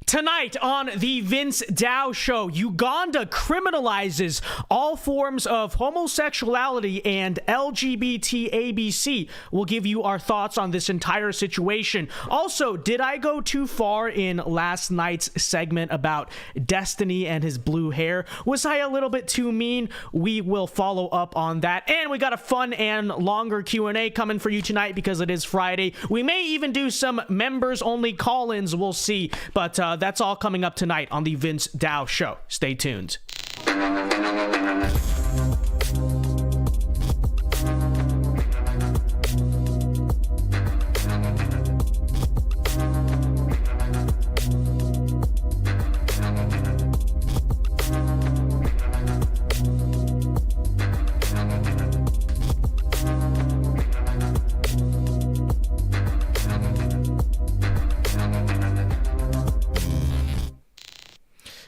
Tonight on the Vince Dao Show, Uganda criminalizes all forms of homosexuality and LGBT ABC. We'll give you our thoughts on this entire situation. Also, did I go too far in last night's segment about Destiny and his blue hair? Was I a little bit too mean? We will follow up on that. And we got a fun and longer Q&A coming for you tonight because it is Friday. We may even do some members-only call-ins. We'll see. But that's all coming up tonight on the Vince Dao Show. Stay tuned.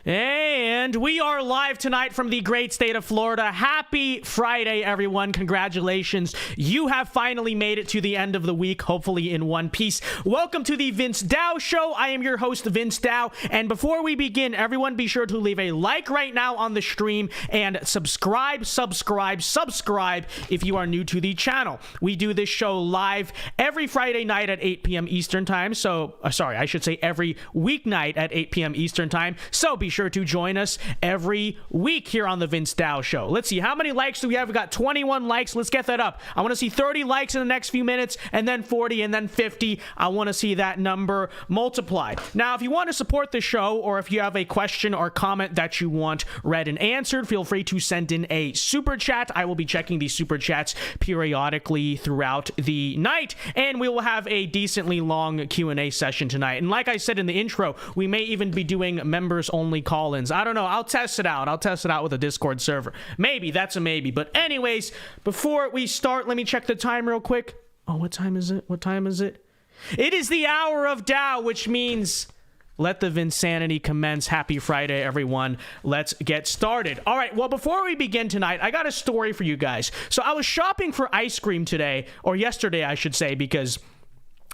And we are live tonight from the great state of Florida. Happy Friday, everyone. Congratulations. You have finally made it to the end of the week, hopefully in one piece. Welcome to the Vince Dao Show. I am your host, Vince Dao. And before we begin, everyone be sure to leave a like right now on the stream and subscribe if you are new to the channel. We do this show live every Friday night at 8 p.m. Eastern Time. So, I should say every weeknight at 8 p.m. Eastern Time. So be sure to join us every week here on the Vince Dao Show. Let's see, how many likes do we have? We got 21 likes. Let's get that up. I want to see 30 likes in the next few minutes, and then 40, and then 50. I want to see that number multiplied. Now, if you want to support the show, or if you have a question or comment that you want read and answered, feel free to send in a super chat. I will be checking these super chats periodically throughout the night, and we will have a decently long Q&A session tonight. And like I said in the intro, we may even be doing members-only call-ins. I don't know. I'll test it out. I'll test it out with a Discord server. Maybe. That's a maybe. But anyways, before we start, let me check the time real quick. Oh, what time is it? What time is it? It is the hour of Dao, which means let the Vinsanity commence. Happy Friday, everyone. Let's get started. All right. Well, before we begin tonight, I got a story for you guys. So I was shopping for ice cream today, or yesterday, I should say, because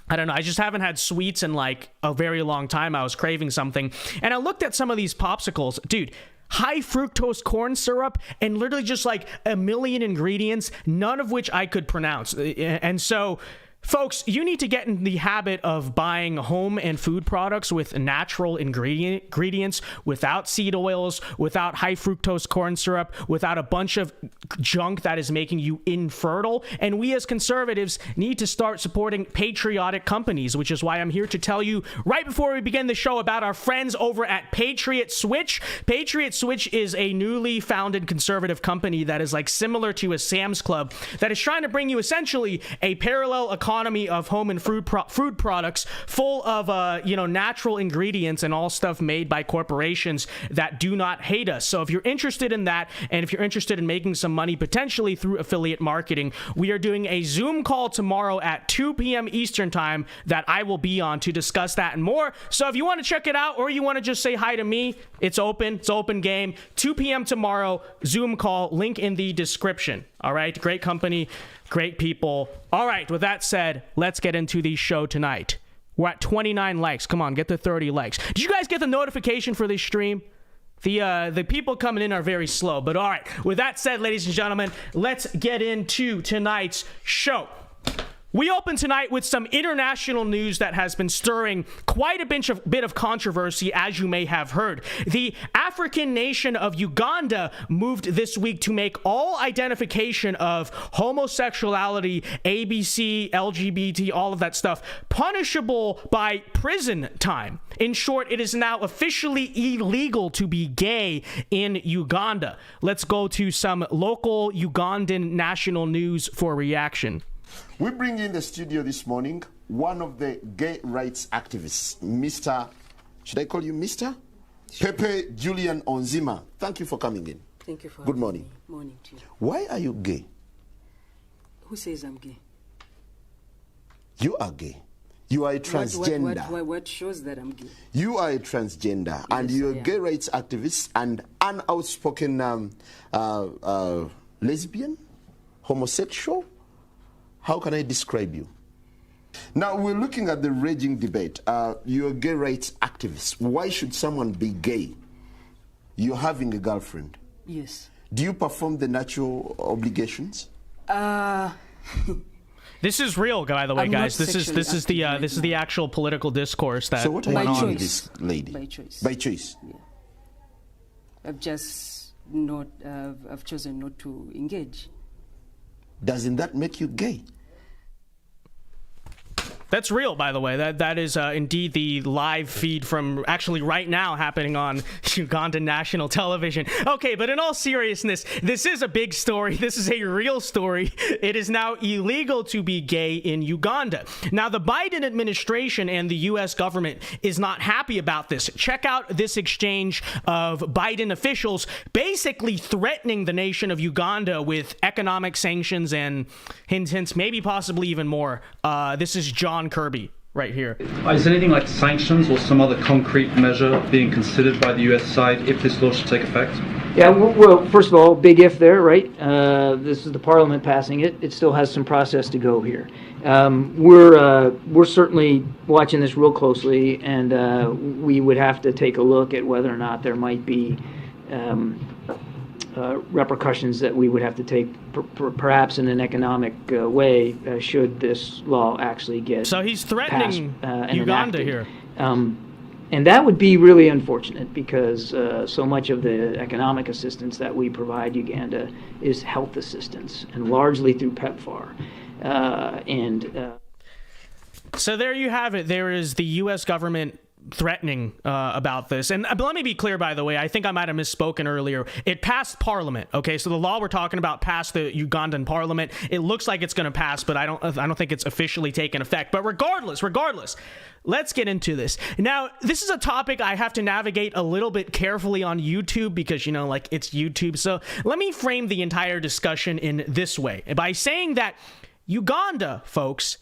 I don't know, I just haven't had sweets in like a very long time. I was craving something, and I looked at some of these popsicles. Dude, high fructose corn syrup, and literally just like a million ingredients, none of which I could pronounce. And so, folks, you need to get in the habit of buying home and food products with natural ingredients, without seed oils, without high fructose corn syrup, without a bunch of junk that is making you infertile. And we as conservatives need to start supporting patriotic companies, which is why I'm here to tell you right before we begin the show about our friends over at Patriot Switch. Patriot Switch is a newly founded conservative company that is like similar to a Sam's Club that is trying to bring you essentially a parallel economy of home and food products full of natural ingredients and all stuff made by corporations that do not hate us. So if you're interested in that, and if you're interested in making some money potentially through affiliate marketing, we are doing a Zoom call tomorrow at 2 p.m. Eastern Time that I will be on to discuss that and more. So if you want to check it out, or you want to just say hi to me, it's open game. 2 p.m. tomorrow, Zoom call, link in the description. All right, great company, great people. All right, with that said, let's get into the show tonight. We're at 29 likes. Come on, get to 30 likes. Did you guys get the notification for this stream? The people coming in are very slow. But all right, with that said, ladies and gentlemen, let's get into tonight's show. We open tonight with some international news that has been stirring quite a bit of controversy, as you may have heard. The African nation of Uganda moved this week to make all identification of homosexuality, ABC, LGBT, all of that stuff, punishable by prison time. In short, it is now officially illegal to be gay in Uganda. Let's go to some local Ugandan national news for reaction. We bring in the studio this morning one of the gay rights activists, Mr. Should I call you Mr? Sure. Pepe Julian Onzima. Thank you for coming in. Thank you for Good morning. Me. Morning to you. Why are you gay? Who says I'm gay? You are gay. You are a transgender. What shows that I'm gay? You are a transgender, yes, and you're a gay rights activist and an outspoken lesbian, homosexual. How can I describe you? Now, we're looking at the raging debate. You're a gay rights activist. Why should someone be gay? You're having a girlfriend. Yes. Do you perform the natural obligations? This is real, by the way, I'm guys. not This is sexually active this is the actual political discourse that So what are went you on. doing with this lady? By choice. By choice. I've just not. I've chosen not to engage. Doesn't that make you gay? That's real, by the way. That is indeed the live feed from actually right now happening on Ugandan national television. Okay, but in all seriousness, this is a big story. This is a real story. It is now illegal to be gay in Uganda. Now, the Biden administration and the U.S. government is not happy about this. Check out this exchange of Biden officials basically threatening the nation of Uganda with economic sanctions and hints, maybe possibly even more. This is John Kirby right here. Is anything like sanctions or some other concrete measure being considered by the U.S. side if this law should take effect? Yeah, well, first of all, big if there, right? This is the Parliament passing it. It still has some process to go here. We're certainly watching this real closely, and we would have to take a look at whether or not there might be repercussions that we would have to take, perhaps in an economic way, should this law actually get So he's threatening passed, Uganda enacted. here. And that would be really unfortunate because so much of the economic assistance that we provide Uganda is health assistance, and largely through PEPFAR. So there you have it. There is the U.S. government threatening about this. And let me be clear, by the way, I think I might have misspoken earlier. It passed Parliament. Okay, so the law we're talking about passed the Ugandan Parliament. It looks like it's going to pass, but I don't think it's officially taken effect. But regardless, let's get into this. Now, this is a topic I have to navigate a little bit carefully on YouTube because, it's YouTube. So let me frame the entire discussion in this way by saying that Uganda, folks,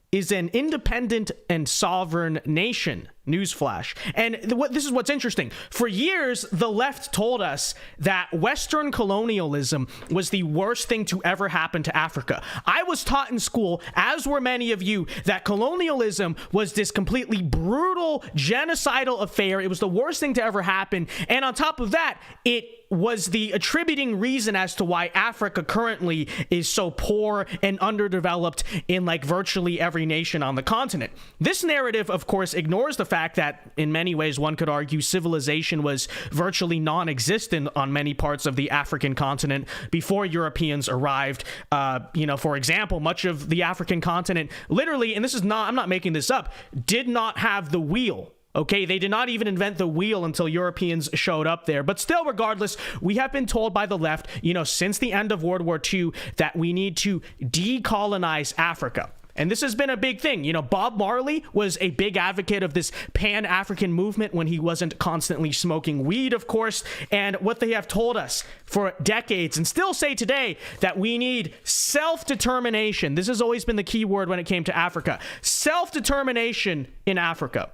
is an independent and sovereign nation. Newsflash. And this is what's interesting. For years, the left told us that Western colonialism was the worst thing to ever happen to Africa. I was taught in school, as were many of you, that colonialism was this completely brutal, genocidal affair. It was the worst thing to ever happen. And on top of that, it was the attributing reason as to why Africa currently is so poor and underdeveloped in virtually every nation on the continent. This narrative, of course, ignores the fact that in many ways one could argue civilization was virtually non-existent on many parts of the African continent before Europeans arrived. For example, much of the African continent literally, and I'm not making this up, did not have the wheel. Okay, they did not even invent the wheel until Europeans showed up there. But still, regardless, we have been told by the left, since the end of World War II, that we need to decolonize Africa. And this has been a big thing. Bob Marley was a big advocate of this Pan-African movement when he wasn't constantly smoking weed, of course. And what they have told us for decades and still say today, that we need self-determination. This has always been the key word when it came to Africa. Self-determination in Africa.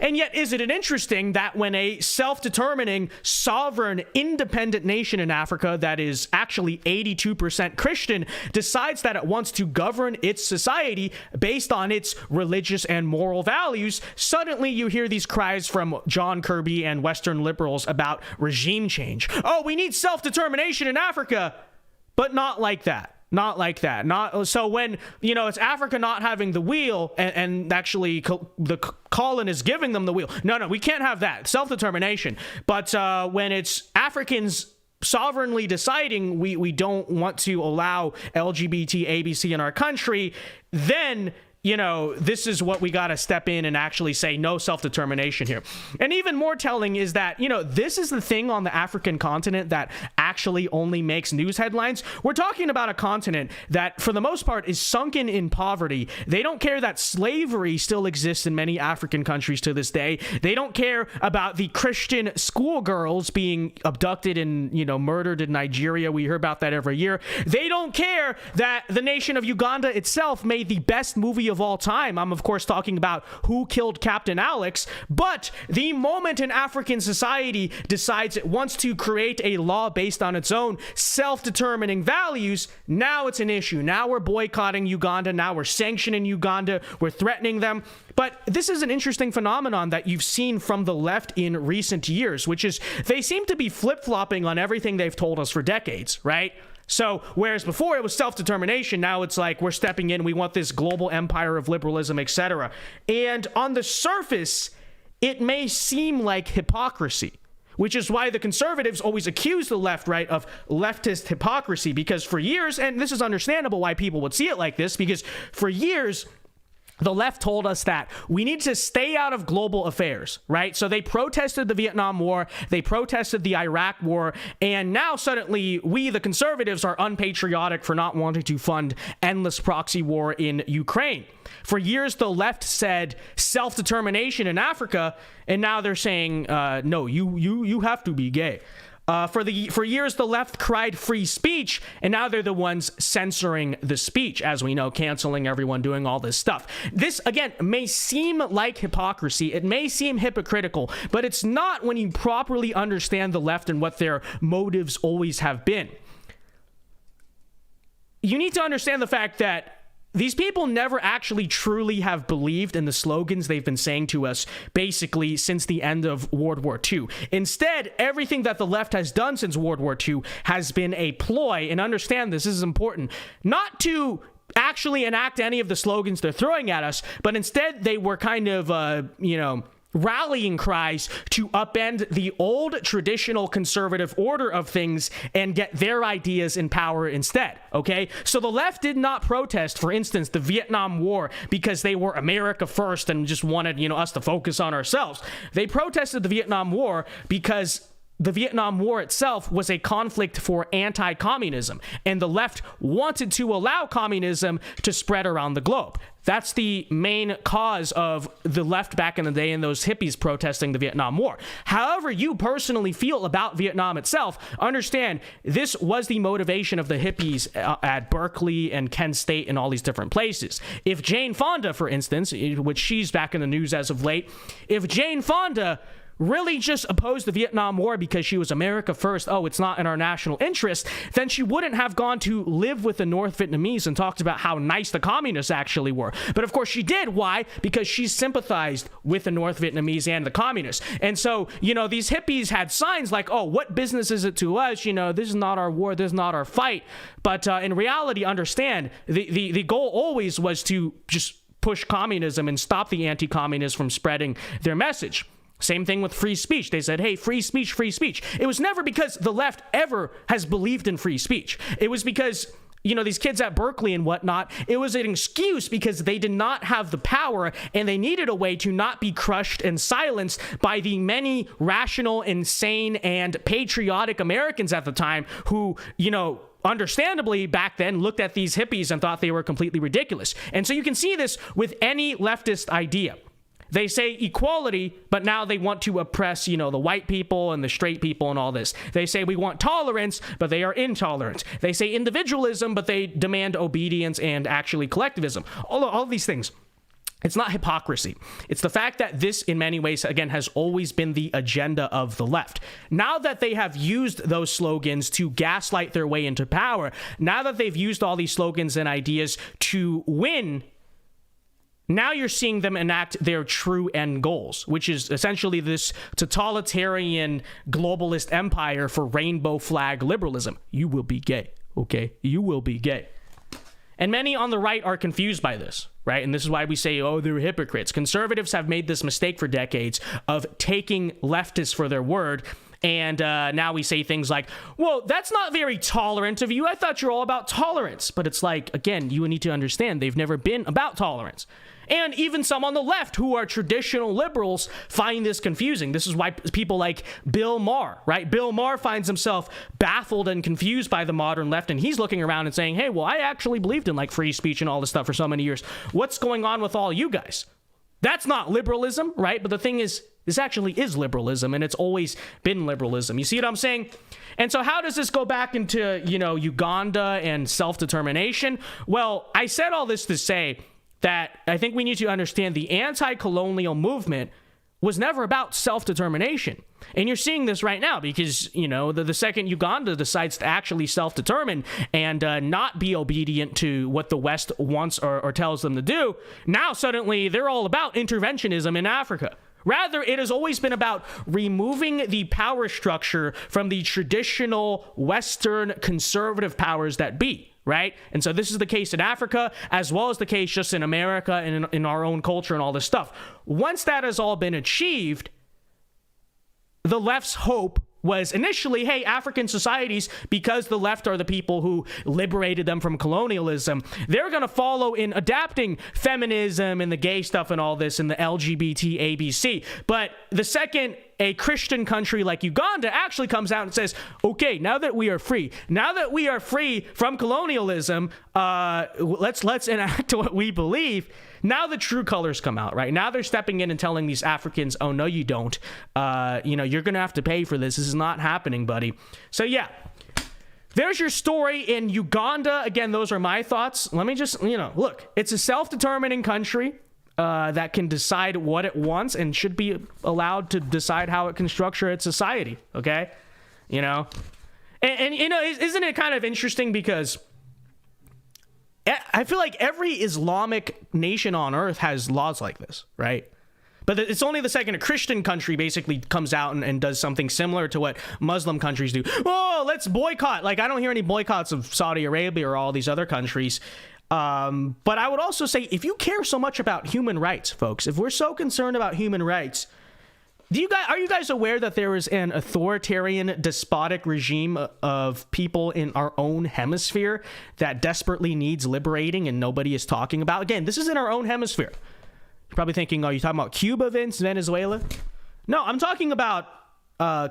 And yet, isn't it interesting that when a self-determining, sovereign, independent nation in Africa that is actually 82% Christian decides that it wants to govern its society based on its religious and moral values, suddenly you hear these cries from John Kirby and Western liberals about regime change. Oh, we need self-determination in Africa, but not like that. Not like that. Not so when, it's Africa not having the wheel and actually the colon is giving them the wheel. No, we can't have that. Self-determination. But when it's Africans sovereignly deciding we don't want to allow LGBT, ABC in our country, then this is what we got to step in and actually say no self-determination here. And even more telling is that, this is the thing on the African continent that actually only makes news headlines. We're talking about a continent that, for the most part, is sunken in poverty. They don't care that slavery still exists in many African countries to this day. They don't care about the Christian schoolgirls being abducted and, murdered in Nigeria. We hear about that every year. They don't care that the nation of Uganda itself made the best movie of all time. I'm, of course, talking about Who Killed Captain Alex. But the moment an African society decides it wants to create a law based on its own self-determining values, now it's an issue. Now we're boycotting Uganda. Now we're sanctioning Uganda. We're threatening them. But this is an interesting phenomenon that you've seen from the left in recent years, which is they seem to be flip-flopping on everything they've told us for decades, right? So whereas before it was self-determination, now it's like we're stepping in, we want this global empire of liberalism, etc. And on the surface, it may seem like hypocrisy, which is why the conservatives always accuse the left, right, of leftist hypocrisy, because for years, and this is understandable why people would see it like this, because for years, the left told us that we need to stay out of global affairs, right? So they protested the Vietnam War, they protested the Iraq War, and now suddenly we, the conservatives, are unpatriotic for not wanting to fund endless proxy war in Ukraine. For years, the left said self-determination in Africa, and now they're saying, no, you have to be gay. For years, the left cried free speech, and now they're the ones censoring the speech, as we know, canceling everyone, doing all this stuff. This, again, may seem like hypocrisy. It may seem hypocritical, but it's not when you properly understand the left and what their motives always have been. You need to understand the fact that these people never actually truly have believed in the slogans they've been saying to us basically since the end of World War II. Instead, everything that the left has done since World War II has been a ploy, and understand this is important, not to actually enact any of the slogans they're throwing at us, but instead they were kind of, rallying cries to upend the old traditional conservative order of things and get their ideas in power instead, okay? So the left did not protest, for instance, the Vietnam War because they were America first and just wanted, us to focus on ourselves. They protested the Vietnam War because the Vietnam War itself was a conflict for anti-communism, and the left wanted to allow communism to spread around the globe. That's the main cause of the left back in the day and those hippies protesting the Vietnam War. However you personally feel about Vietnam itself, understand this was the motivation of the hippies at Berkeley and Kent State and all these different places. If Jane Fonda, for instance, which she's back in the news as of late, if Jane Fonda really just opposed the Vietnam War because she was America first, it's not in our national interest, then she wouldn't have gone to live with the North Vietnamese and talked about how nice the communists actually were. But of course she did. Why? Because she sympathized with the North Vietnamese and the communists. And so, these hippies had signs like, what business is it to us? This is not our war, this is not our fight. But in reality, understand, the goal always was to just push communism and stop the anti-communists from spreading their message. Same thing with free speech. They said, hey, free speech, free speech. It was never because the left ever has believed in free speech. It was because, these kids at Berkeley and whatnot, it was an excuse because they did not have the power and they needed a way to not be crushed and silenced by the many rational, insane, and patriotic Americans at the time who, understandably back then looked at these hippies and thought they were completely ridiculous. And so you can see this with any leftist idea. They say equality, but now they want to oppress, the white people and the straight people and all this. They say we want tolerance, but they are intolerant. They say individualism, but they demand obedience and actually collectivism. All these things. It's not hypocrisy. It's the fact that this, in many ways, again, has always been the agenda of the left. Now that they have used those slogans to gaslight their way into power, now that they've used all these slogans and ideas to win, now you're seeing them enact their true end goals, which is essentially this totalitarian globalist empire for rainbow flag liberalism. You will be gay, okay? You will be gay. And many on the right are confused by this, right? And this is why we say, they're hypocrites. Conservatives have made this mistake for decades of taking leftists for their word. And now we say things like, well, that's not very tolerant of you. I thought you're all about tolerance. But it's like, again, you need to understand they've never been about tolerance. And even some on the left who are traditional liberals find this confusing. This is why people like Bill Maher, right? Bill Maher finds himself baffled and confused by the modern left, and he's looking around and saying, hey, well, I actually believed in free speech and all this stuff for so many years. What's going on with all you guys? That's not liberalism, right? But the thing is, this actually is liberalism, and it's always been liberalism. You see what I'm saying? And so how does this go back into, Uganda and self-determination? Well, I said all this to say, that I think we need to understand the anti-colonial movement was never about self-determination. And you're seeing this right now because, you know, the second Uganda decides to actually self-determine and not be obedient to what the West wants or tells them to do, now suddenly they're all about interventionism in Africa. Rather, it has always been about removing the power structure from the traditional Western conservative powers that be, right? And so this is the case in Africa, as well as the case just in America and in our own culture and all this stuff. Once that has all been achieved, the left's hope was initially, hey, African societies, because the left are the people who liberated them from colonialism, they're going to follow in adapting feminism and the gay stuff and all this and the LGBT ABC. But the second a Christian country like Uganda actually comes out and says, okay, now that we are free from colonialism, let's enact what we believe. Now the true colors come out, right? Now they're stepping in and telling these Africans, oh, no, you don't. You're going to have to pay for this. This is not happening, buddy. So, yeah, there's your story in Uganda. Again, those are my thoughts. Let me just, look, it's a self-determining country that can decide what it wants and should be allowed to decide how it can structure its society, okay? And isn't it kind of interesting because I feel like every Islamic nation on earth has laws like this, right? But it's only the second a Christian country basically comes out and does something similar to what Muslim countries do. Oh, let's boycott. Like, I don't hear any boycotts of Saudi Arabia or all these other countries. But I would also say, if you care so much about human rights, folks, if we're so concerned about human rights, are you guys aware that there is an authoritarian, despotic regime of people in our own hemisphere that desperately needs liberating and nobody is talking about? Again, this is in our own hemisphere. You're probably thinking, oh, you're talking about Cuba, Vince, Venezuela? No, I'm talking about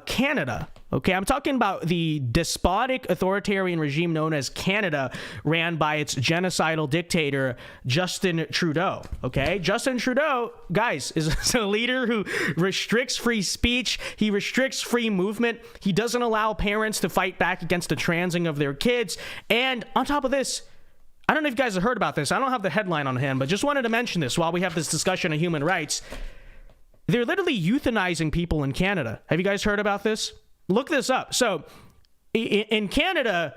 Canada, okay? I'm talking about the despotic authoritarian regime known as Canada, ran by its genocidal dictator, Justin Trudeau, okay? Justin Trudeau, guys, is a leader who restricts free speech. He restricts free movement. He doesn't allow parents to fight back against the transing of their kids. And on top of this, I don't know if you guys have heard about this. I don't have the headline on hand, but just wanted to mention this while we have this discussion of human rights. They're literally euthanizing people in Canada. Have you guys heard about this? Look this up. So in Canada,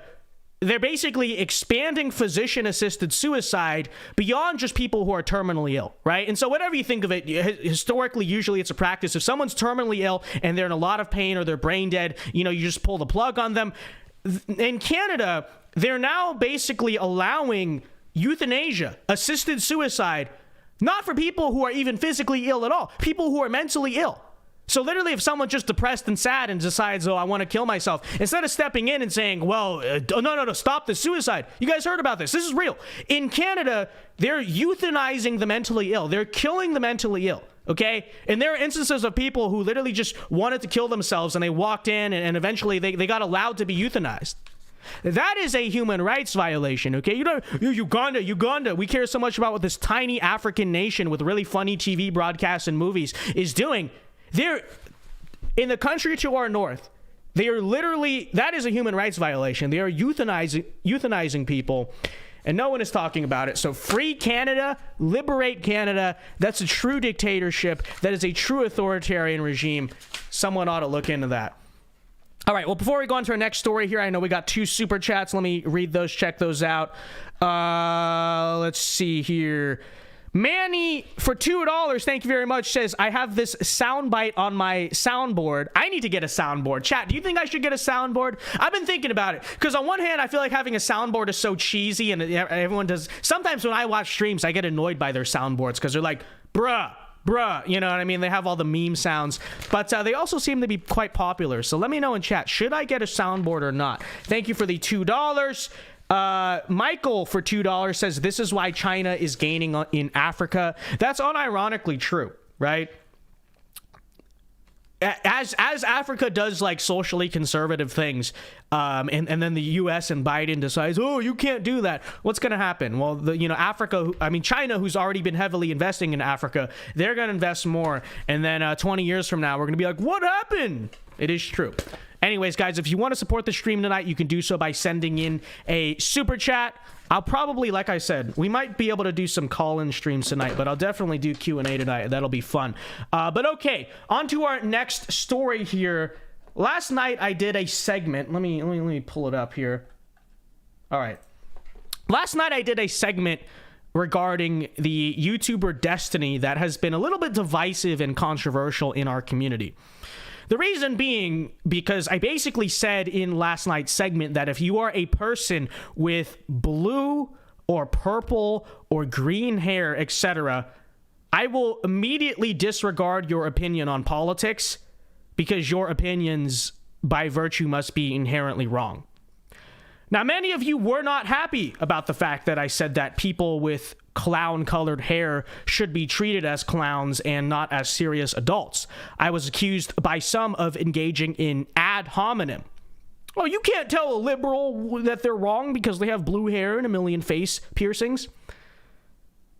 they're basically expanding physician-assisted suicide beyond just people who are terminally ill, right? And so whatever you think of it, historically, usually it's a practice. If someone's terminally ill and they're in a lot of pain or they're brain dead, you just pull the plug on them. In Canada, they're now basically allowing euthanasia, assisted suicide, not for people who are even physically ill at all, people who are mentally ill. So literally, if someone's just depressed and sad and decides, oh, I want to kill myself, instead of stepping in and saying, well, no, stop the suicide. You guys heard about this. This is real. In Canada, they're euthanizing the mentally ill. They're killing the mentally ill, okay? And there are instances of people who literally just wanted to kill themselves and they walked in and eventually they got allowed to be euthanized. That is a human rights violation, okay? Uganda, we care so much about what this tiny African nation with really funny TV broadcasts and movies is doing. They're in the country to our north. They are literally, that is a human rights violation. They are euthanizing people, and no one is talking about it. So free Canada, liberate Canada. That's a true dictatorship. That is a true authoritarian regime. Someone ought to look into that. All right, well, before we go on to our next story here, I know we got 2 super chats. Let me read those, check those out. Let's see here. Manny, for $2, thank you very much, says, I have this soundbite on my soundboard. I need to get a soundboard. Chat, do you think I should get a soundboard? I've been thinking about it, because on one hand, I feel like having a soundboard is so cheesy, and everyone does. Sometimes when I watch streams, I get annoyed by their soundboards, because they're like, bruh, you know what I mean? They have all the meme sounds, but they also seem to be quite popular. So let me know in chat, should I get a soundboard or not? Thank you for the $2. Michael for $2 says, this is why China is gaining in Africa. That's unironically true, right? As Africa does like socially conservative things, and then the U.S. and Biden decides, oh, you can't do that. What's going to happen? Well, China, who's already been heavily investing in Africa, they're going to invest more. And then 20 years from now, we're going to be like, what happened? It is true. Anyways, guys, if you want to support the stream tonight, you can do so by sending in a super chat. I'll probably, like I said, we might be able to do some call-in streams tonight, but I'll definitely do Q&A tonight. That'll be fun. But okay, on to our next story here. Last night I did a segment. Let me pull it up here. All right. Last night I did a segment regarding the YouTuber Destiny that has been a little bit divisive and controversial in our community. The reason being because I basically said in last night's segment that if you are a person with blue or purple or green hair, etc., I will immediately disregard your opinion on politics because your opinions by virtue must be inherently wrong. Now, many of you were not happy about the fact that I said that people with clown-colored hair should be treated as clowns and not as serious adults. I was accused by some of engaging in ad hominem. Oh, you can't tell a liberal that they're wrong because they have blue hair and a million face piercings.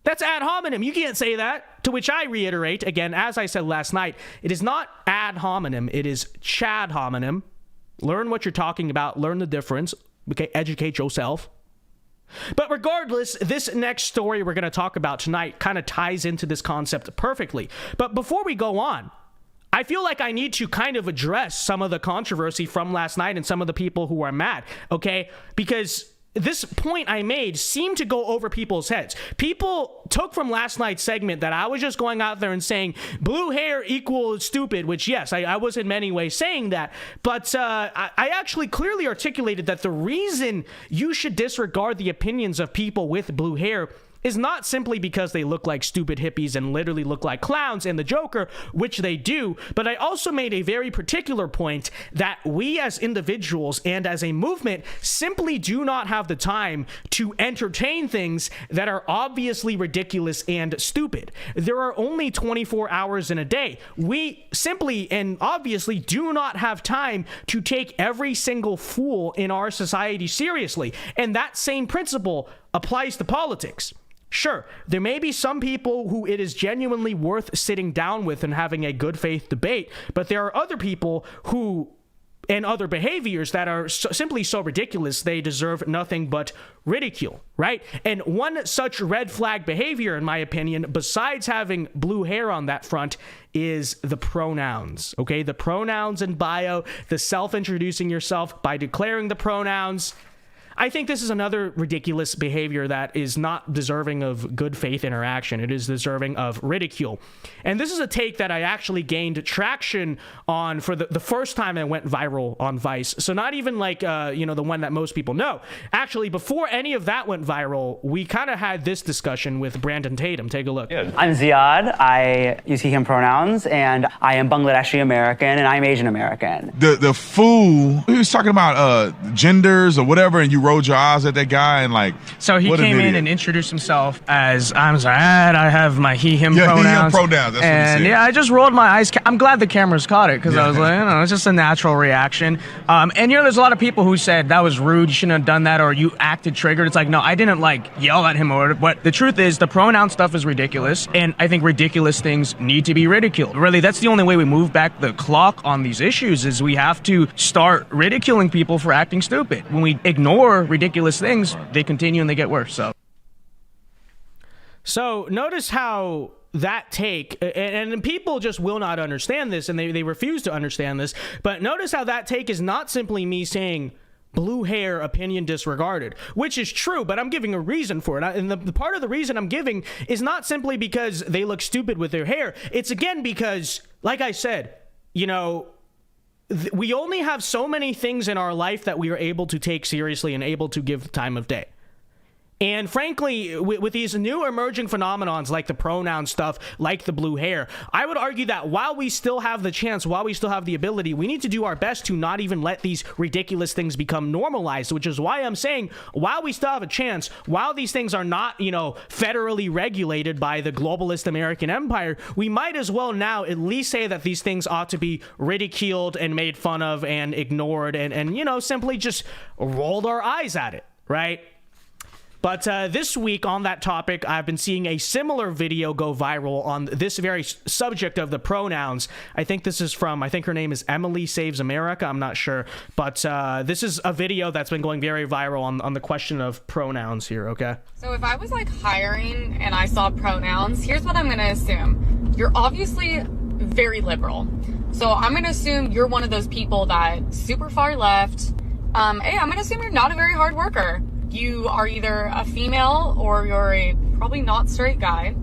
That's ad hominem. You can't say that. To which I reiterate, again, as I said last night, it is not ad hominem. It is chad hominem. Learn what you're talking about. Learn the difference. Okay, educate yourself. But regardless, this next story we're going to talk about tonight kind of ties into this concept perfectly. But before we go on, I feel like I need to kind of address some of the controversy from last night and some of the people who are mad, okay? Because this point I made seemed to go over people's heads. People took from last night's segment that I was just going out there and saying blue hair equals stupid, which yes, I was in many ways saying that. But I actually clearly articulated that the reason you should disregard the opinions of people with blue hair is not simply because they look like stupid hippies and literally look like clowns and the Joker, which they do, but I also made a very particular point that we as individuals and as a movement simply do not have the time to entertain things that are obviously ridiculous and stupid. There are only 24 hours in a day. We simply and obviously do not have time to take every single fool in our society seriously, and that same principle applies to politics. Sure, there may be some people who it is genuinely worth sitting down with and having a good faith debate, but there are other people who, and other behaviors that are simply so ridiculous they deserve nothing but ridicule, right? And one such red flag behavior, in my opinion, besides having blue hair on that front, is the pronouns, okay? The pronouns in bio, the self-introducing yourself by declaring the pronouns. I think this is another ridiculous behavior that is not deserving of good faith interaction. It is deserving of ridicule. And this is a take that I actually gained traction on for the first time it went viral on Vice. So not even like, the one that most people know. Actually, before any of that went viral, we kind of had this discussion with Brandon Tatum. Take a look. I'm Ziad. I use he, him pronouns, and I am Bangladeshi American, and I'm Asian American. The fool, he was talking about genders or whatever, and you rolled your eyes at that guy and like. So he came in and introduced himself as I'm Ziad. I have my he, him pronouns. He, him pronouns. That's and what he said. Yeah, I just rolled my eyes. I'm glad the cameras caught it because I was like, it's just a natural reaction. And there's a lot of people who said that was rude. You shouldn't have done that, or you acted triggered. It's like, no, I didn't yell at him or whatever. But the truth is, the pronoun stuff is ridiculous, and I think ridiculous things need to be ridiculed. Really, that's the only way we move back the clock on these issues. Is we have to start ridiculing people for acting stupid. When we ignore ridiculous things, they continue and they get worse. So notice how that take, and people just will not understand this, and they refuse to understand this, but notice how that take is not simply me saying blue hair, opinion disregarded, which is true, but I'm giving a reason for it. And the part of the reason I'm giving is not simply because they look stupid with their hair. It's again because, like I said, we only have so many things in our life that we are able to take seriously and able to give the time of day. And frankly, with these new emerging phenomenons like the pronoun stuff, like the blue hair, I would argue that while we still have the chance, while we still have the ability, we need to do our best to not even let these ridiculous things become normalized, which is why I'm saying while we still have a chance, while these things are not, federally regulated by the globalist American empire, we might as well now at least say that these things ought to be ridiculed and made fun of and ignored and simply just rolled our eyes at it, right? But this week on that topic, I've been seeing a similar video go viral on this very subject of the pronouns. I think this is from, I think her name is Emily Saves America. I'm not sure. But this is a video that's been going very viral on the question of pronouns here, okay? So if I was like hiring and I saw pronouns, here's what I'm going to assume. You're obviously very liberal. So I'm going to assume you're one of those people that super far left. I'm going to assume you're not a very hard worker. You are either a female or you're a probably not straight guy.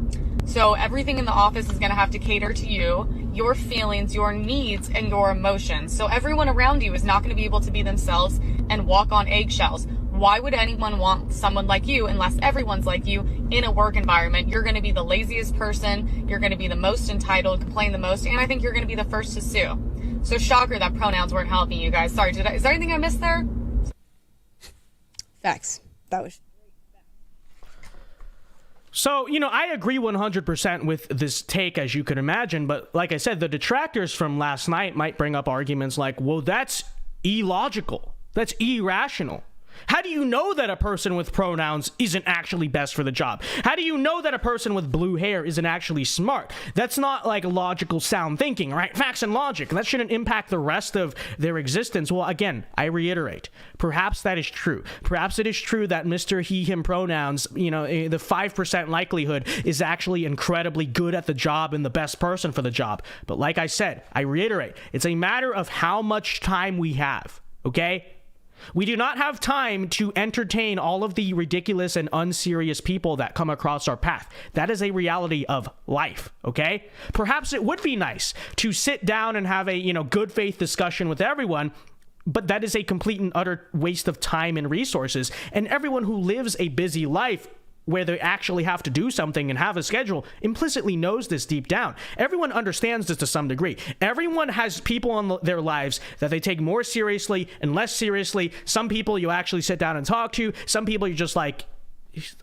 So everything in the office is going to have to cater to you, your feelings, your needs, and your emotions. So everyone around you is not going to be able to be themselves and walk on eggshells. Why would anyone want someone like you unless everyone's like you in a work environment? You're going to be the laziest person. You're going to be the most entitled, complain the most, and I think you're going to be the first to sue. So shocker that pronouns weren't helping you guys. Sorry, is there anything I missed there? Facts. That was... So, I agree 100% with this take, as you could imagine, but like I said, the detractors from last night might bring up arguments like, well, that's illogical. That's irrational. How do you know that a person with pronouns isn't actually best for the job? How do you know that a person with blue hair isn't actually smart? That's not like logical sound thinking, right? Facts and logic. That shouldn't impact the rest of their existence. Well, again, I reiterate, perhaps that is true. Perhaps it is true that Mr. He, him pronouns, the 5% likelihood is actually incredibly good at the job and the best person for the job. But like I said, I reiterate, it's a matter of how much time we have, okay? We do not have time to entertain all of the ridiculous and unserious people that come across our path. That is a reality of life, okay? Perhaps it would be nice to sit down and have a, good faith discussion with everyone, but that is a complete and utter waste of time and resources. And everyone who lives a busy life where they actually have to do something and have a schedule implicitly knows this deep down. Everyone understands this to some degree. Everyone has people in their lives that they take more seriously and less seriously. Some people you actually sit down and talk to. Some people you're just like,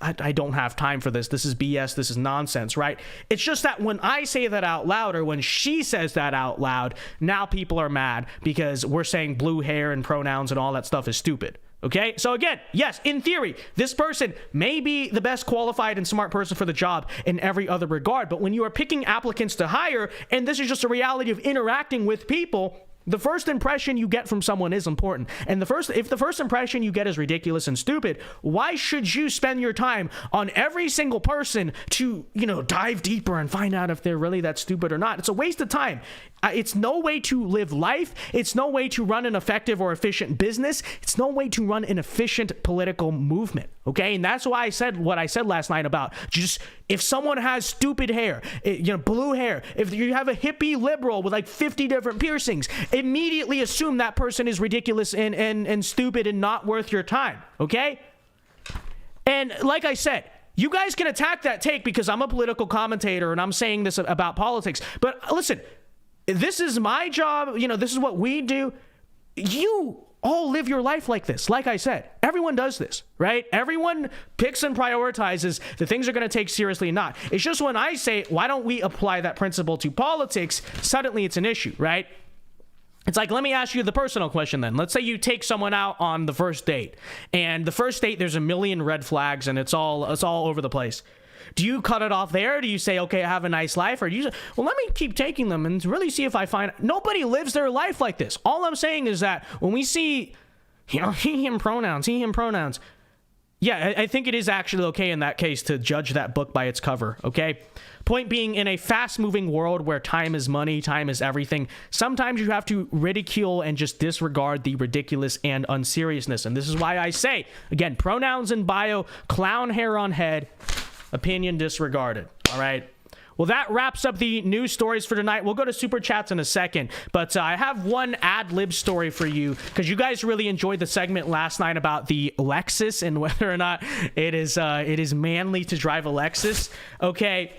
I don't have time for this. This is BS. This is nonsense, right? It's just that when I say that out loud or when she says that out loud, now people are mad because we're saying blue hair and pronouns and all that stuff is stupid. Okay, so again, yes, in theory, this person may be the best qualified and smart person for the job in every other regard, but when you are picking applicants to hire, and this is just a reality of interacting with people, the first impression you get from someone is important. And if the first impression you get is ridiculous and stupid, why should you spend your time on every single person to, dive deeper and find out if they're really that stupid or not? It's a waste of time. It's no way to live life. It's no way to run an effective or efficient business. It's no way to run an efficient political movement. Okay, and that's why I said what I said last night about just if someone has stupid hair, blue hair, if you have a hippie liberal with like 50 different piercings, immediately assume that person is ridiculous and stupid and not worth your time. Okay, and like I said, you guys can attack that take because I'm a political commentator and I'm saying this about politics. But listen, this is my job. This is what we do. You all live your life like this. Like I said, everyone does this, right? Everyone picks and prioritizes the things they're going to take seriously and not. It's just when I say, why don't we apply that principle to politics, suddenly it's an issue, right? It's like, let me ask you the personal question then. Let's say you take someone out on the first date, and the first date, there's a million red flags, and it's all over the place. Do you cut it off there? Do you say, okay, have a nice life? Or do you say, well, let me keep taking them and really see if I find... Nobody lives their life like this. All I'm saying is that when we see, he, him pronouns, yeah, I think it is actually okay in that case to judge that book by its cover, okay? Point being, in a fast-moving world where time is money, time is everything, sometimes you have to ridicule and just disregard the ridiculous and unseriousness. And this is why I say, again, pronouns in bio, clown hair on head, opinion disregarded. All right. Well, that wraps up the news stories for tonight. We'll go to super chats in a second, but I have one ad lib story for you because you guys really enjoyed the segment last night about the Lexus and whether or not it is manly to drive a Lexus. Okay.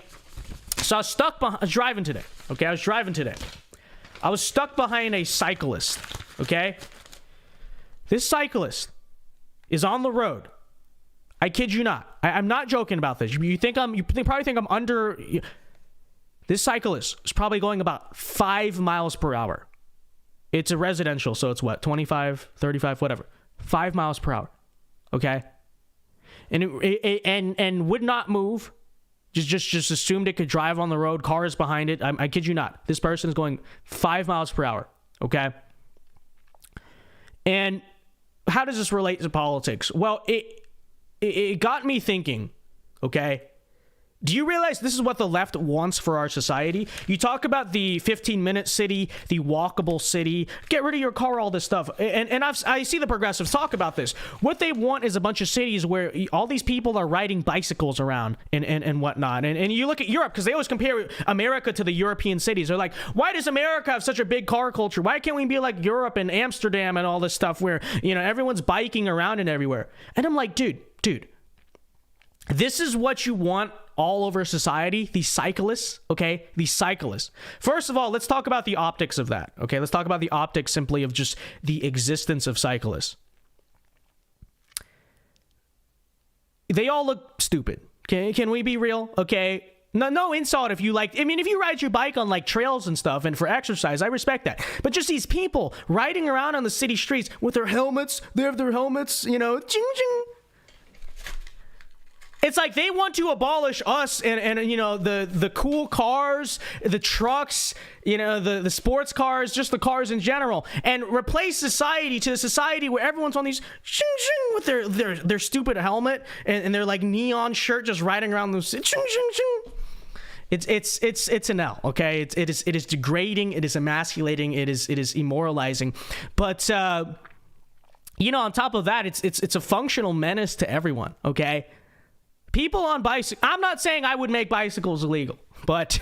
So I was driving today. Okay. I was stuck behind a cyclist. Okay. This cyclist is on the road. I kid you not. I'm not joking about this. You probably think I'm under. This cyclist is probably going about 5 miles per hour. It's a residential, so it's what, 25, 35, whatever. 5 miles per hour. Okay? and would not move. Just assumed it could drive on the road, cars behind it. I kid you not. This person is going 5 miles per hour, okay? And how does this relate to politics? Well, it got me thinking, okay? Do you realize this is what the left wants for our society? You talk about the 15-minute city, the walkable city, get rid of your car, all this stuff. And I see the progressives talk about this. What they want is a bunch of cities where all these people are riding bicycles around and whatnot. And you look at Europe, because they always compare America to the European cities. They're like, why does America have such a big car culture? Why can't we be like Europe and Amsterdam and all this stuff where, you know, everyone's biking around and everywhere? And I'm like, dude, this is what you want all over society, these cyclists, okay? These cyclists. First of all, let's talk about the optics of that, okay? Let's talk about the optics simply of just the existence of cyclists. They all look stupid. Can we be real? Okay? No insult if you like. I mean, if you ride your bike on like trails and stuff and for exercise, I respect that. But just these people riding around on the city streets with their helmets, they have their helmets, you know, ching ching. It's like they want to abolish us and you know, the cool cars, the trucks, you know, the sports cars, just the cars in general, and replace society to a society where everyone's on these shing shing with their stupid helmet and their like neon shirt just riding around the shing shing shing. It's an L, okay? It is degrading, it is emasculating, it is immoralizing, but you know, on top of that, it's a functional menace to everyone, okay? People on bicycles, I'm not saying I would make bicycles illegal, but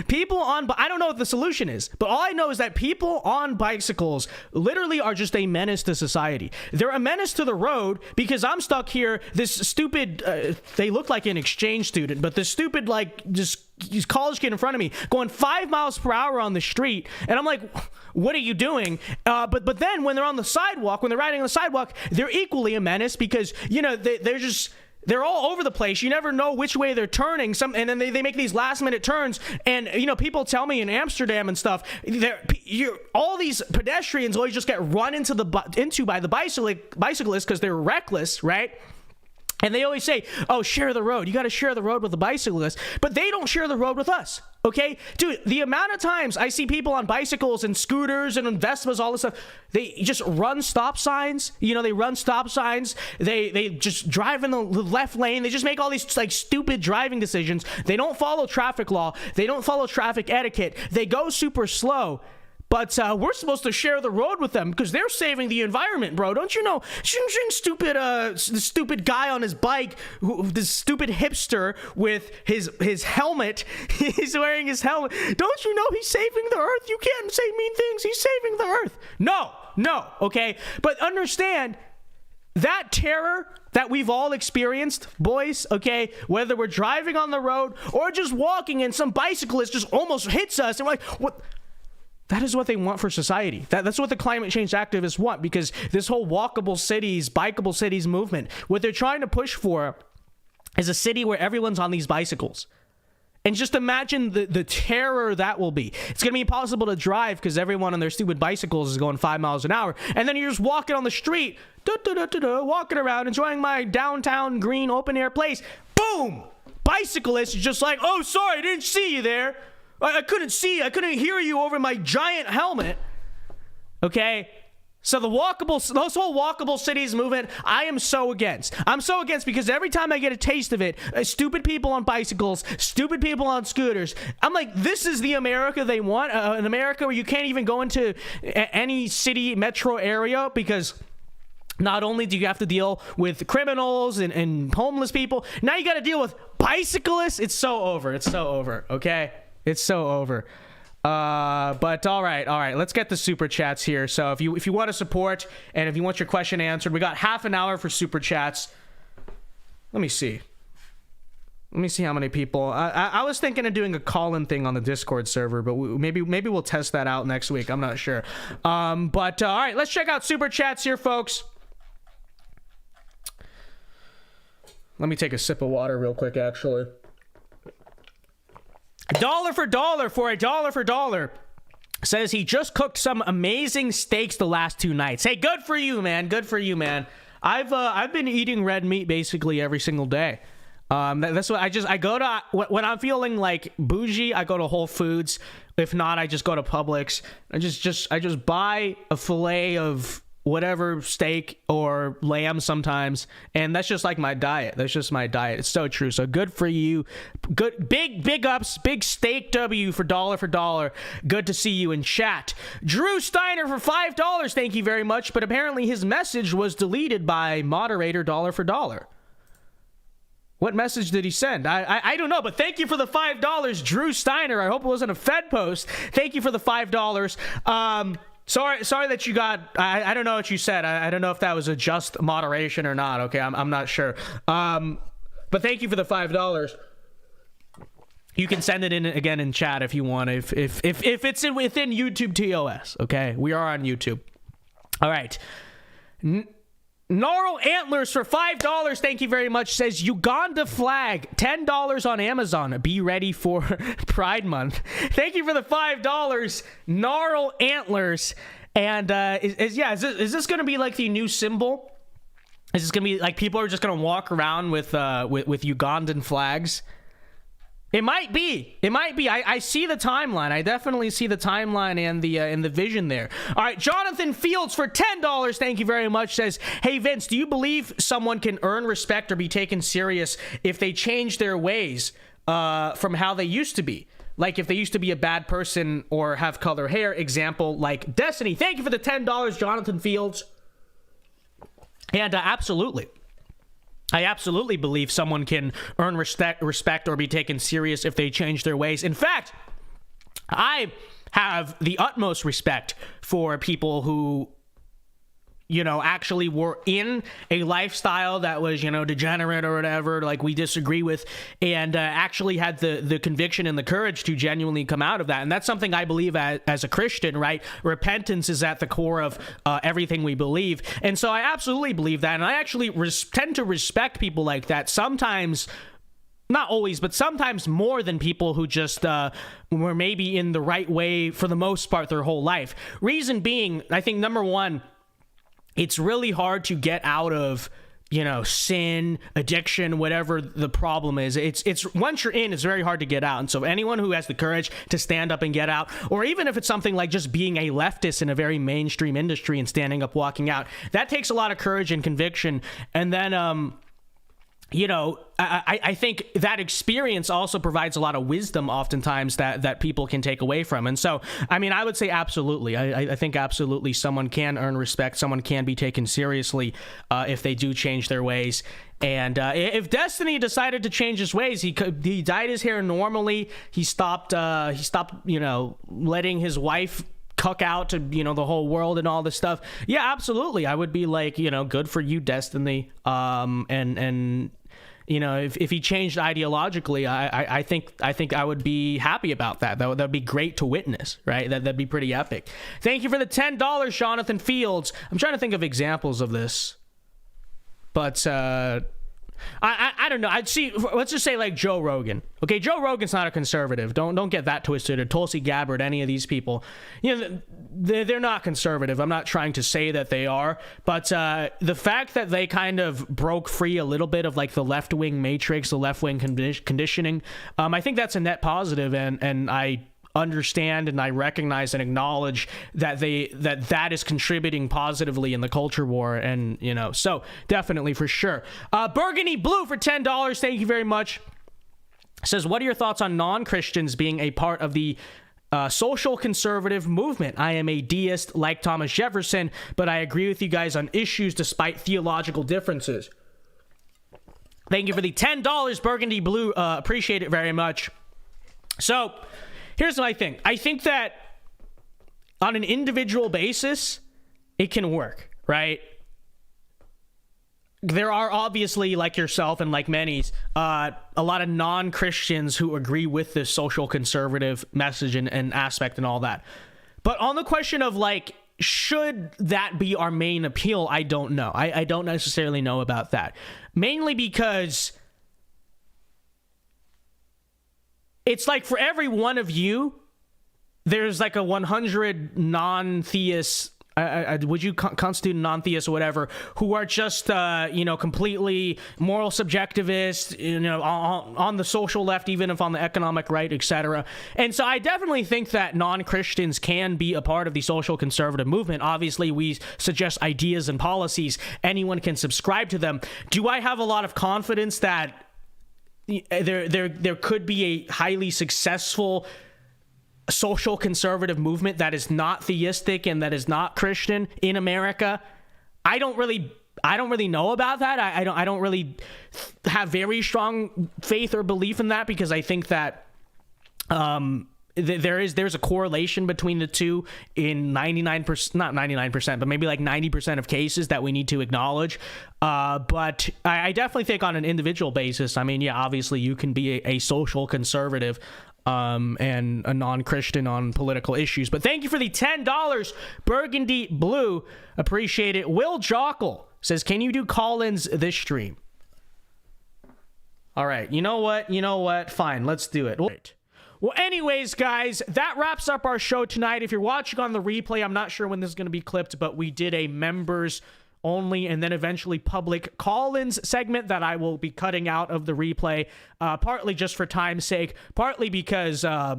people on, I don't know what the solution is, but all I know is that people on bicycles literally are just a menace to society. They're a menace to the road because I'm stuck here, this stupid, they look like an exchange student, but this stupid, like, just college kid in front of me going 5 miles per hour on the street, and I'm like, what are you doing? But then when they're on the sidewalk, when they're riding on the sidewalk, they're equally a menace because, you know, they're all over the place. You never know which way they're turning. And then they make these last minute turns. And, you know, people tell me in Amsterdam and stuff, all these pedestrians always just get run into by the bicyclists because they're reckless, right? And they always say, oh, share the road. You got to share the road with the bicyclist. But they don't share the road with us, okay? Dude, the amount of times I see people on bicycles and scooters and Vespas, all this stuff, they just run stop signs. You know, they run stop signs. They just drive in the left lane. They just make all these, like, stupid driving decisions. They don't follow traffic law. They don't follow traffic etiquette. They go super slow. But we're supposed to share the road with them because they're saving the environment, bro. Don't you know? The stupid guy on his bike, this stupid hipster with his helmet. He's wearing his helmet. Don't you know he's saving the earth? You can't say mean things. He's saving the earth. No, okay? But understand, that terror that we've all experienced, boys, okay, whether we're driving on the road or just walking and some bicyclist just almost hits us and we're like, what? That is what they want for society. That's what the climate change activists want, because this whole walkable cities, bikeable cities movement, what they're trying to push for is a city where everyone's on these bicycles. And just imagine the terror that will be. It's going to be impossible to drive because everyone on their stupid bicycles is going 5 miles an hour. And then you're just walking on the street, walking around, enjoying my downtown green open air place. Boom! Bicyclist is just like, oh, sorry, I didn't see you there. I couldn't hear you over my giant helmet. Okay? So this whole walkable cities movement, I am so against. I'm so against because every time I get a taste of it, stupid people on bicycles, stupid people on scooters, I'm like, this is the America they want? An America where you can't even go into any city metro area because not only do you have to deal with criminals and homeless people, now you got to deal with bicyclists. It's so over. Okay? It's so over. But all right. Let's get the super chats here. So if you want to support and if you want your question answered, we got half an hour for super chats. Let me see how many people. I was thinking of doing a call-in thing on the Discord server, but maybe we'll test that out next week. I'm not sure. But all right, let's check out super chats here, folks. Let me take a sip of water real quick, actually. $1 for $1 says he just cooked some amazing steaks the last 2 nights. Hey, good for you, man. I've been eating red meat basically every single day. That's what I go to when I'm feeling like bougie. I go to Whole Foods. If not, I just go to Publix. I just buy a fillet of whatever steak or lamb sometimes, and that's just like my diet. That's just my diet. It's so true. So good for you. Good, big ups, big steak W for dollar. Good to see you in chat. Drew Steiner for $5. Thank you very much. But apparently his message was deleted by moderator $. What message did he send? I don't know, but thank you for the $5, Drew Steiner. I hope it wasn't a Fed post. Thank you for the $5. Sorry that you got. I don't know what you said. I don't know if that was a just moderation or not. Okay, I'm not sure. But thank you for the $5. You can send it in again in chat if you want. If it's within YouTube TOS. Okay, we are on YouTube. All right. Gnarl Antlers for $5. Thank you very much. Says Uganda flag, $10 on Amazon. Be ready for Pride Month. Thank you for the $5. Gnarl Antlers. And is this going to be like the new symbol? Is this going to be like people are just going to walk around with Ugandan flags? It might be. I see the timeline. I definitely see the timeline and the vision there. All right, Jonathan Fields for $10. Thank you very much. Says, hey Vince, do you believe someone can earn respect or be taken serious if they change their ways from how they used to be? Like if they used to be a bad person or have color hair. Example like Destiny. Thank you for the $10, Jonathan Fields. And absolutely. I absolutely believe someone can earn respect or be taken serious if they change their ways. In fact, I have the utmost respect for people who, actually were in a lifestyle that was, degenerate or whatever, like we disagree with, and actually had the conviction and the courage to genuinely come out of that. And that's something I believe as a Christian, right? Repentance is at the core of everything we believe. And so I absolutely believe that. And I actually tend to respect people like that. Sometimes, not always, but sometimes more than people who just were maybe in the right way for the most part their whole life. Reason being, I think number one, it's really hard to get out of, sin, addiction, whatever the problem is. It's once you're in, it's very hard to get out. And so anyone who has the courage to stand up and get out, or even if it's something like just being a leftist in a very mainstream industry and standing up, walking out, that takes a lot of courage and conviction. And then, I think that experience also provides a lot of wisdom oftentimes that people can take away from. And so, I would say absolutely. I think absolutely someone can earn respect. Someone can be taken seriously if they do change their ways. And if Destiny decided to change his ways, he dyed his hair normally. He stopped, letting his wife cuck out to, the whole world and all this stuff. Yeah, absolutely. I would be like, good for you, Destiny. If he changed ideologically, I think I would be happy about that. That would be great to witness, right? That'd be pretty epic. Thank you for the $10, Jonathan Fields. I'm trying to think of examples of this, but I don't know. I'd see. Let's just say like Joe Rogan. Okay, Joe Rogan's not a conservative. Don't get that twisted. Or Tulsi Gabbard, any of these people. They're not conservative. I'm not trying to say that they are, but the fact that they kind of broke free a little bit of like the left-wing matrix, the left-wing conditioning, I think that's a net positive, and I understand and I recognize and acknowledge that that is contributing positively in the culture war, and so definitely for sure. Burgundy Blue for $10. Thank you very much. Says, what are your thoughts on non-Christians being a part of the social conservative movement? I am a deist like Thomas Jefferson, but I agree with you guys on issues despite theological differences. Thank you for the $10, Burgundy Blue. Appreciate it very much. So here's what I think. I think that on an individual basis, it can work, right? There are obviously, like yourself and like many, a lot of non-Christians who agree with this social conservative message and aspect and all that. But on the question of like, should that be our main appeal? I don't know. I don't necessarily know about that. Mainly because it's like for every one of you, there's like a 100 non-theists would you constitute a non-theist or whatever, who are just, completely moral subjectivists, on the social left, even if on the economic right, etc. And so I definitely think that non-Christians can be a part of the social conservative movement. Obviously, we suggest ideas and policies. Anyone can subscribe to them. Do I have a lot of confidence that there could be a highly successful social conservative movement that is not theistic and that is not Christian in America? I don't really know about that. I don't really have very strong faith or belief in that, because I think that there's a correlation between the two in 99%, not 99%, but maybe like 90% of cases that we need to acknowledge. But I definitely think on an individual basis, I mean, yeah, obviously you can be a social conservative and a non-Christian on political issues. But thank you for the $10, Burgundy Blue. Appreciate it. Will Jockle says, can you do call-ins this stream? All right. You know what? Fine. Let's do it. Well, anyways, guys, that wraps up our show tonight. If you're watching on the replay, I'm not sure when this is going to be clipped, but we did a members only and then eventually public call-ins segment that I will be cutting out of the replay, partly just for time's sake, partly because I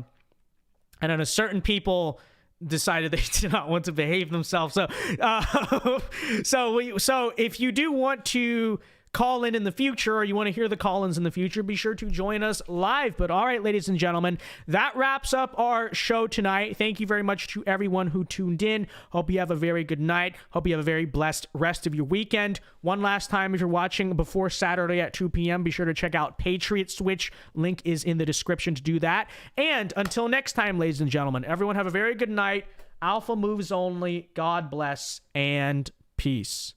don't know, certain people decided they did not want to behave themselves. So so if you do want to call in the future, or you want to hear the call-ins in the future, be sure to join us live. But all right, ladies and gentlemen, that wraps up our show tonight. Thank you very much to everyone who tuned in. Hope you have a very good night. Hope you have a very blessed rest of your weekend. One last time, if you're watching before Saturday at 2 p.m., be sure to check out Patriot Switch. Link is in the description to do that. And until next time, ladies and gentlemen, everyone have a very good night. Alpha moves only. God bless and peace.